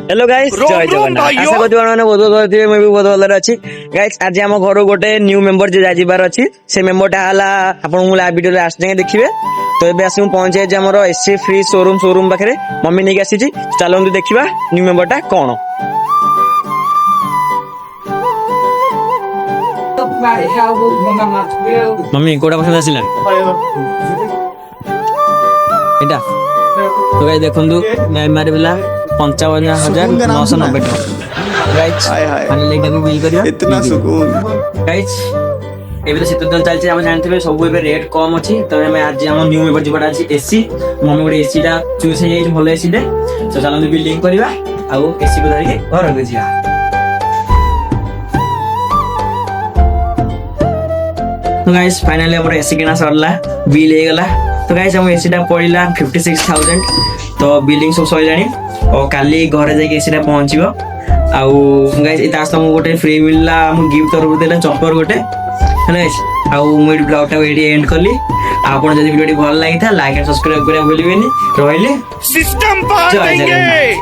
Hello guys जय जगन्नाथ आशा करछु माने बहुत बहुत थिबे मैं भी बहुत भलरे अछि गाइस आज हम घर गोटे न्यू मेंबर जे जाजिबार अछि से मेंबरटा हला आपन मु ला वीडियो लास्ट जाके देखिबे तो एबे आसी मु पहुंचे जे हमर एससी फ्री शोरूम पाखरे मम्मी नेकी आसी छी चलंतु देखिबा न्यू मेंबरटा कोन मम्मी कोडा पसंद आसिला एटा तो गाइस देखंतु मैं मारे बिला 55,990 गाइस फाइनली एटाको बिल करियो इतना सुकून गाइस एबे तो सितन चलছে हम जानथिबे सब एबे रेट कम अछि तो हम आज हम न्यू मेंबर जिबाटा अछि एसी मम्मी गोटे एसी टा चूज हे जाई भलो एसी टे तो चलंतु बिल्डिंग करबा आ एसी को धरि के घर के जिया तो गाइस फाइनली हमर एसी किना सरला बिल हे गला तो गाइस हम एसी टा पड़िला 56,000 तो बिल्डिंग सब सइलानी और काली घरे जाके एसी टा पहुंचीबो आउ गाइस इता हम गोटे फ्री मिलला हम गिफ्ट तरफ देला चप्पर गोटे गाइस आउ मु ब्लॉग टा एडी एंड करली आपन जदी वीडियो भल लागि था लाइक एंड सब्सक्राइब करिया भूलिबेनी रहले सिस्टम पार देंगे।